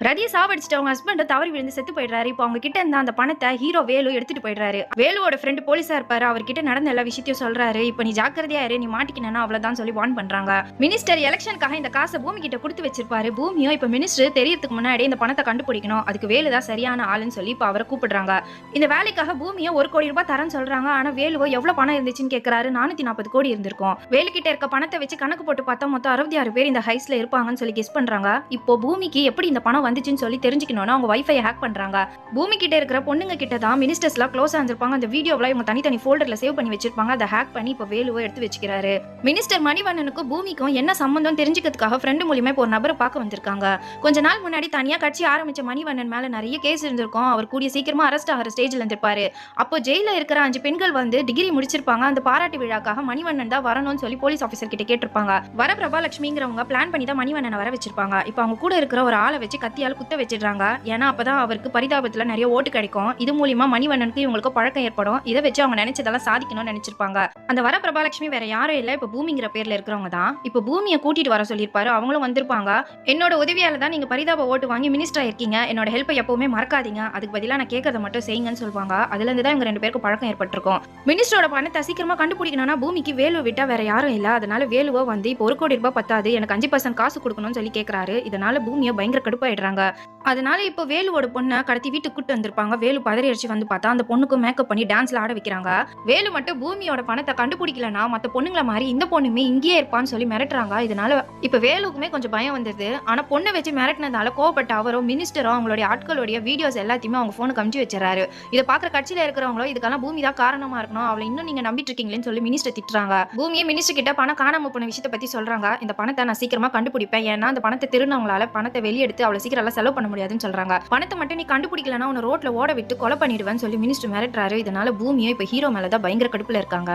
ரதியை சாவடிச்சுட்டு அவங்க ஹஸ்பண்ட் தவறி விழுந்து செத்து போயிடுறாரு. இப்போ அவங்க கிட்ட இருந்த அந்த பணத்தை ஹீரோ வேலு எடுத்துட்டு போயிடுறாரு. வேலுவோட ஃப்ரெண்ட் போலீஸா இருப்பாரு. அவர்கிட்ட நடந்த எல்லா விஷயத்தையும் சொல்றாரு. இப்போ நீ ஜாக்கிரதையா இரு, நீ மாட்டிக்கினா அவ்வளவுதான் சொல்லி வார்ன் பண்றாங்க. மினிஸ்டர் எலெக்ஷனுக்காக இந்த காசை பூமி கிட்ட கொடுத்து வச்சிருப்பாரு. பூமியும் இப்போ மினிஸ்டர் தெரியறதுக்கு முன்னாடி இந்த பணத்தை கண்டுபிடிக்கணும், அதுக்கு வேலு தான் சரியான ஆளுன்னு சொல்லி இப்போ அவரை கூப்பிடுறாங்க. இந்த வேலைக்காக பூமியை 1 கோடி ரூபாய் தரேன்னு சொல்றாங்க. ஆனா வேலுவோ எவ்வளவு பணம் இருந்துச்சுன்னு கேட்கிறாரு. 440 கோடி இருந்திருக்கும். வேலு கிட்ட இருக்க பணத்தை வச்சு கணக்கு போட்டு பார்த்தா மொத்தம் 66 பேர் இந்த ஹைஸ்ல இருப்பாங்கன்னு சொல்லி கெஸ் பண்றாங்க. இப்போ பூமிக்கு எப்படி இந்த பணம் வந்துச்சுன்னு சொல்லி தெரிஞ்சுக்கணும்னா அவங்க வைஃபை ஹேக் பண்றாங்க. பூமி கிட்ட இருக்கிற பொண்ணுங்க கிட்ட தான் மினிஸ்டர்ஸ்லாம் க்ளோஸா இருந்திருப்பாங்க. அந்த வீடியோவை இவங்க தனித்தனி ஃபோல்டர்ல சேவ் பண்ணி வச்சிருப்பாங்க. அதை ஹேக் பண்ணி இப்போ வேலுவை எடுத்து வச்சுக்கிறாரு. மினிஸ்டர் மணிவண்ணனுக்கும் பூமிக்கும் என்ன சம்பந்தம் தெரிஞ்சுக்கிறதுக்காக ஃப்ரெண்டு மூலியமா இப்போ ஒரு நபரை பார்க்க வந்திருக்காங்க. கொஞ்ச நாள் முன்னாடி தனியா கட்சி ஆரம்பிச்ச மணிவண்ணன் மேல நிறைய கேஸ் இருந்திருக்கும். அவர் கூடிய சீக்கிரமா அரெஸ்ட் ஆகிற ஸ்டேஜ்ல இருந்திருப்பாரு. அப்போ ஜெயில இருக்கிற 5 பெண்கள் வந்து டிகிரி முடிச்சிருப்பாங்க. அந்த பாராட்டு விழாக்காக மணிவண்ணன் தான் வரணும்னு சொல்லி போலீஸ் ஆபீசர் கிட்ட கேட்டிருப்பாங்க. வர பிரபாலட்சுமிங்கிறவங்க பிளான் பண்ணி தான் மணிவண்ணனை வர வச்சிருப்பாங்க. இப்போ அவங்க கூட இருக்கிற ஒரு ஆளை வச்சு கத்தியால குத்த வச்சிடுறாங்க. ஏன்னா அப்பதான் அவருக்கு பரிதாபத்துல நிறைய ஓட்டு கிடைக்கும். இது மூலியமா மணிவண்ணனுக்கு இவங்களுக்கு பழக்கம் ஏற்படும். இதை வச்சு அவங்க நினைச்சதெல்லாம் சாதிக்கணும்னு நினைச்சிருப்பாங்க. அந்த வர பிரபாலட்சுமி வேற யாரும் இல்ல, இப்ப பூமிங்கிற பேர்ல இருக்கிறவங்க தான். இப்போ பூமியை கூட்டிட்டு வர சொல்லியிருப்பாரு. அவங்களும் வந்திருப்பாங்க. என்னோட உதவியால தான் நீங்க பரிதாப ஓட்டு வாங்கி மினிஸ்டர் இருக்கீங்க. என்னோட ஹெல்ப்பை எப்பவுமே மறக்காதீங்க. அதுக்கு பதிலா நான் கேட்கறத மட்டும் செய்யுங்கன்னு சொல்லுவாங்க. அதுல இருந்து தான் இவங்க 2 பேருக்கும் பழக்கம் ஏற்பட்டிருக்கும். மினிஸ்டரோட பணத்தை சீக்கிரமா கண்டுபிடிக்கணும்னா பூமிக்கு வேலுவை விட்டா வேற யாரும் இல்ல. அதனால வேலுவோ வந்து இப்போ 1 கோடி ரூபாய் பத்தாது, எனக்கு 5% காசு கொடுக்கணும்னு சொல்லி கேட்கிறாரு. இதனால பூமியை பயங்கர கடுப்பாயிடுறாங்க. அதனால இப்போ வேலுவோட பொண்ணை கடத்தி வீட்டுக்கு கூட்டு வந்திருப்பாங்க. வேலு பதறி அடிச்சு வந்து பார்த்தா அந்த பொண்ணுக்கு மேக்கப் பண்ணி டான்ஸ்ல ஆட வைக்கிறாங்க. வேலு மட்டும் பூமியோட பணத்தை கண்டுபிடிக்கலனா மத்த பொண்ணுங்கள மாதிரி இந்த பொண்ணுமே இங்கேயே இருப்பான்னு சொல்லி மிரட்டுறாங்க. இதனால இப்ப வேலுக்குமே கொஞ்சம் பயம் வந்தது. ஆனா பொண்ணை வச்சு மிரட்டினதால கோவப்பட்ட அவரோ மினிஸ்டரோ அவங்களுடைய ஆட்களுடைய வீடியோஸ் எல்லாத்தையுமே அவங்க போனுக்கு அனுப்பிச்சு வச்சிடறாரு. இதை பாக்குற கட்சியில இருக்கிறவங்களோ இதுக்கெல்லாம் பூமி தான் காரணமா இருக்கணும், அவளை இன்னும் நீங்க நம்பிட்டு இருக்கீங்களேன்னு சொல்லி மினிஸ்டர் திட்டுறாங்க. பூமியை மினிஸ்டர் கிட்ட பணம் காணாம போன விஷயத்தை பத்தி சொல்றாங்க. இந்த பணத்தை நான் சீக்கிரமா கண்டுபிடிப்பேன், ஏன்னா அந்த பணத்தை திருநவங்களால பணத்தை வெளியெடுத்து அவ்வளவு சீக்கிரம் எல்லாம் செலவு பண்ண முடியாதுன்னு சொல்றாங்க. பணத்தை மட்டும் நீ கண்டுபிடிக்கலன்னா உன்னை ரோட்ல ஓட விட்டு கொலை பண்ணிடுவேன்னு சொல்லி மினிஸ்டர் மிரட்டுறாரு. இதனால பூமியை இப்ப ஹீரோ மேலதான் பயங்கர கடுப்புல இருக்காங்க.